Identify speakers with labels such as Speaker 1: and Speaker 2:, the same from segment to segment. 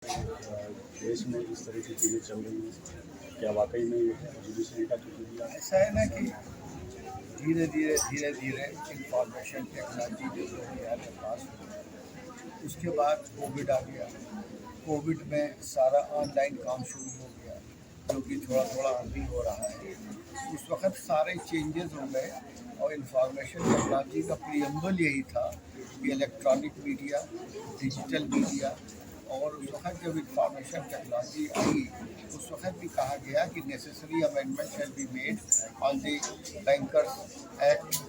Speaker 1: देश में इस तरह की चीज़ें चल रही हैं, क्या वाकई में जुडिशरी का टुकड़ा है?
Speaker 2: ऐसा है ना कि धीरे धीरे इंफॉर्मेशन टेक्नोलॉजी जो 2000 में पास हुई, उसके बाद कोविड आ गया। कोविड में सारा ऑनलाइन काम शुरू हो गया, जो कि थोड़ा थोड़ा अभी हो रहा है। उस वक्त सारे चेंजेस हो गए और इंफॉर्मेशन टेक्नोलॉजी का प्रीएम्बल यही था कि इलेक्ट्रॉनिक मीडिया, डिजिटल मीडिया। और उस वक्त जब इंफॉर्मेशन टेक्नोलॉजी आई, उस वक्त भी कहा गया कि necessary amendment shall be made on the bankers act,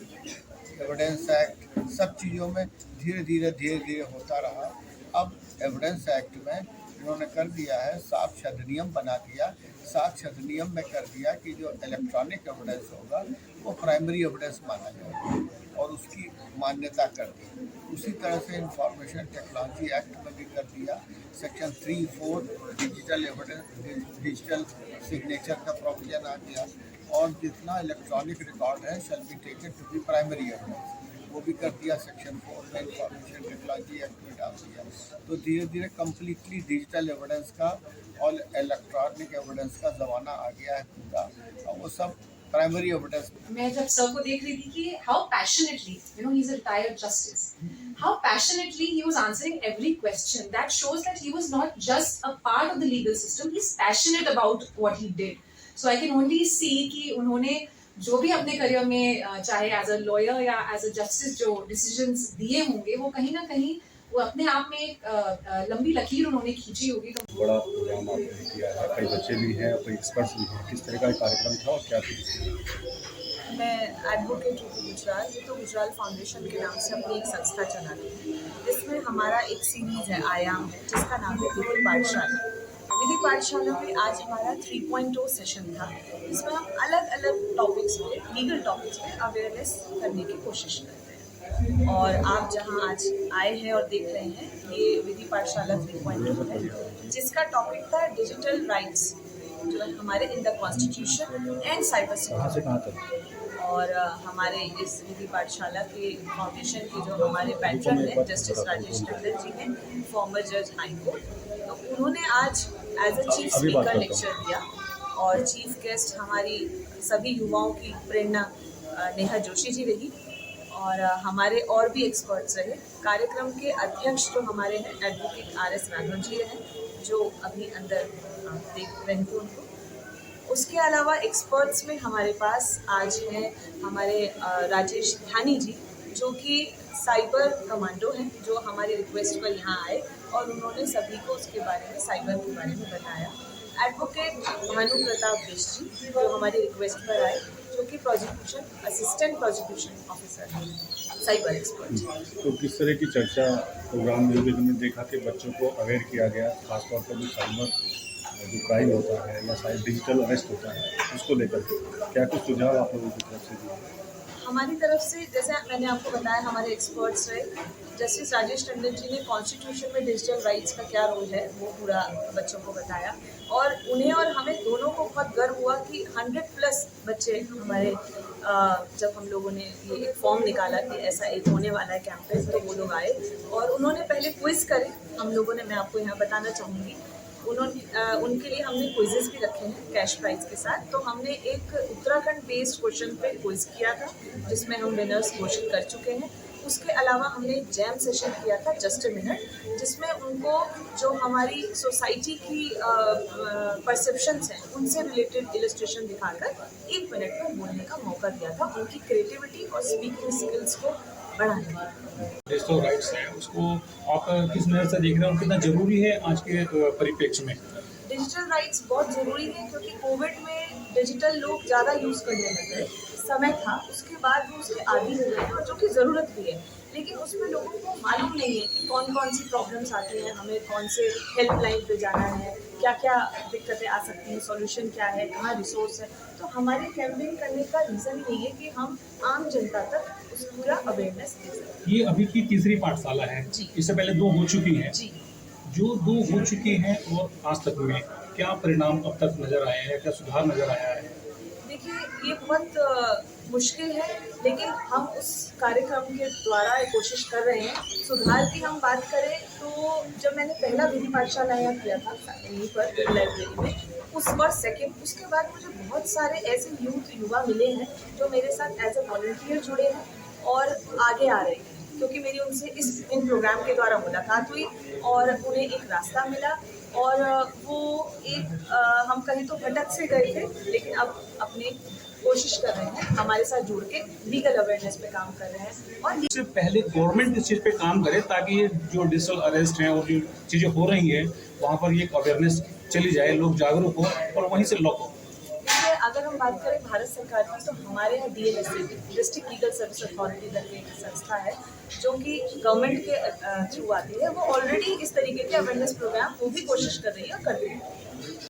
Speaker 2: evidence act. सब चीज़ों में धीरे धीरे होता रहा। अब एविडेंस एक्ट में इन्होंने कर दिया है, साक्ष्य अधिनियम बना दिया। साक्ष्य अधिनियम में कर दिया कि जो इलेक्ट्रॉनिक एविडेंस होगा वो प्राइमरी एविडेंस माना जाएगा और उसकी मान्यता कर दी। उसी तरह से इंफॉर्मेशन टेक्नोलॉजी एक्ट में भी कर दिया। Section 3(4) digital evidence, digital signature का प्रोविजन आ गया। और जितना इलेक्ट्रॉनिक रिकॉर्ड है shall be taken to be primary evidence, वो भी कर दिया सेक्शन 4 में इंफॉर्मेशन टेक्नोलॉजी एक्ट में डाल दिया। तो धीरे धीरे कम्प्लीटली डिजिटल एविडेंस का और इलेक्ट्रॉनिक एविडेंस का ज़माना आ गया है पूरा, और वो सब प्राइमरी एविडेंस।
Speaker 3: मैं जब सर को देख रही थी कि how passionately, he is a retired justice, how passionately he was answering every question, that shows that he was not just a part of the legal system, he is passionate about what he did. So I can only see कि उन्होंने जो भी अपने career में चाहे as a lawyer या as a justice जो decisions दिए होंगे, वो कहीं ना कहीं वो अपने आप में एक लंबी लकीर उन्होंने खींची होगी। तो
Speaker 1: बड़ा प्रोग्राम आपने किया है, कई बच्चे भी हैं और कई एक्सपर्ट्स भी हैं, किस तरह का कार्यक्रम था और क्या थी?
Speaker 4: मैं एडवोकेट ऋतु गुजराल, ऋतु गुजराल फाउंडेशन के नाम से अपनी एक संस्था चलाती हूँ। इसमें हमारा एक सीरीज़ है, आयाम है, जिसका नाम है विधि पाठशाला। विधि पाठशाला में आज हमारा 3.0 सेशन था, जिसमें हम अलग अलग टॉपिक्स पे, लीगल टॉपिक्स पे अवेयरनेस करने की कोशिश करते हैं। और आप जहां आज आए हैं और देख रहे हैं, ये विधि पाठशाला 3.0 है, जिसका टॉपिक था डिजिटल राइट्स जो है हमारे in the constitution and cyber security. और हमारे इस विधि पाठशाला के फाउंडेशन के जो हमारे पैट्रन हैं जस्टिस राजेश टंडन जी हैं, फॉर्मर जज हाई कोर्ट, तो उन्होंने आज as a chief speaker lecture दिया। और चीफ गेस्ट हमारी सभी युवाओं की प्रेरणा नेहा जोशी जी रही, और हमारे और भी एक्सपर्ट्स रहे। कार्यक्रम के अध्यक्ष जो हमारे हैं एडवोकेट RS राघव जी रहे, जो अभी अंदर देख रहे थे उनको। उसके अलावा एक्सपर्ट्स में हमारे पास आज हैं हमारे राजेश ध्यानी जी, जो कि साइबर कमांडो हैं, जो हमारी रिक्वेस्ट पर यहाँ आए और उन्होंने सभी को उसके बारे में, साइबर के बारे में बताया। एडवोकेट भानु प्रताप बिष्ट जी, जो हमारी रिक्वेस्ट पर आए, जो कि प्रोसिक्यूशन असिस्टेंट प्रोसिक्यूशन ऑफिसर हैं, साइबर एक्सपर्ट।
Speaker 1: तो किस तरह की चर्चा प्रोग्राम में हुई? हमने देखा कि बच्चों को अवेयर किया गया, खासतौर पर जो साइबर जो क्राइम होता है या शायद डिजिटल अरेस्ट होता है, उसको लेकर क्या कुछ सुझाव आप लोगों की तरफ से दिए?
Speaker 4: हमारी तरफ से, जैसे मैंने आपको बताया, हमारे एक्सपर्ट्स रहे। जस्टिस राजेश टंडन जी ने कॉन्स्टिट्यूशन में डिजिटल राइट्स का क्या रोल है वो पूरा बच्चों को बताया। और उन्हें और हमें दोनों को बहुत गर्व हुआ कि 100+ बच्चे हमारे, जब हम लोगों ने ये एक फॉर्म निकाला कि ऐसा एक होने वाला है कैंपेन, तो वो लोग आए और उन्होंने पहले क्विज़ करे हम लोगों ने। मैं आपको यहाँ बताना चाहूँगी, उनके लिए हमने क्विजेस भी रखे हैं कैश प्राइज के साथ। तो हमने एक उत्तराखंड बेस्ड क्वेश्चन पे क्विज किया था, जिसमें हम विनर्स घोषित कर चुके हैं। उसके अलावा हमने एक जैम सेशन किया था, जस्ट अ मिनट, जिसमें उनको जो हमारी सोसाइटी की परसेप्शंस हैं उनसे रिलेटेड इलस्ट्रेशन दिखाकर 1 मिनट में बोलने का मौका दिया था, उनकी क्रिएटिविटी और स्पीकिंग स्किल्स को बढ़ाने के।
Speaker 5: डिजिटल राइट्स हैं, उसको आप किस नज़र से देख रहे हैं और कितना ज़रूरी है आज के परिप्रेक्ष्य में?
Speaker 4: डिजिटल राइट्स बहुत ज़रूरी है, क्योंकि कोविड में डिजिटल लोग ज़्यादा यूज़ करने लग गए। समय था, उसके बाद वो उसके आदी हो गए हैं, और जो कि ज़रूरत भी है। लेकिन उसमें लोगों को मालूम नहीं है कि कौन कौन सी प्रॉब्लम्स आती हैं, हमें कौन से हेल्पलाइन पे जाना है, क्या क्या दिक्कतें आ सकती हैं, सॉल्यूशन क्या है, कहाँ रिसोर्स है। तो हमारे कैंपेन करने का रीज़न यही है कि हम आम जनता तक उस पूरा अवेयरनेस दे सकें।
Speaker 5: ये अभी की तीसरी पाठशाला है
Speaker 4: जी।
Speaker 5: इससे पहले 2 हो चुकी हैं
Speaker 4: जी।
Speaker 5: जो 2 हो चुकी हैं और आज तक में क्या परिणाम अब तक नज़र आए हैं, क्या सुधार नज़र आया है?
Speaker 4: देखिए ये बहुत मुश्किल है, लेकिन हम उस कार्यक्रम के द्वारा ये कोशिश कर रहे हैं। सुधार की हम बात करें तो जब मैंने पहला विधि पाठशाला यहाँ किया था यहीं पर लाइब्रेरी में, उस बार सेकेंड, उसके बाद मुझे बहुत सारे ऐसे युवा मिले हैं जो मेरे साथ एज ए वॉलंटियर जुड़े हैं और आगे आ रहे हैं, क्योंकि मेरी उनसे इन प्रोग्राम के द्वारा मुलाकात हुई और उन्हें एक रास्ता मिला और वो एक हम कहीं तो भटक से गए थे, लेकिन अब अपनी कोशिश कर रहे हैं, हमारे साथ जुड़ के लीगल अवेयरनेस पे काम कर रहे हैं। और
Speaker 5: इससे पहले गवर्नमेंट इस चीज़ पे काम करे ताकि ये जो डिजिटल अरेस्ट हैं और जो चीज़ें हो रही हैं वहाँ पर ये अवेयरनेस चली जाए, लोग जागरूक हो और वहीं से लॉक हो।
Speaker 4: देखिए, अगर हम बात करें भारत सरकार की, तो हमारे यहाँ DLSA district legal service authority करके एक संस्था है जो कि गवर्नमेंट के थ्रू आती है। वो ऑलरेडी इस तरीके के अवेयरनेस प्रोग्राम वो भी कोशिश कर रही है और कर रही है।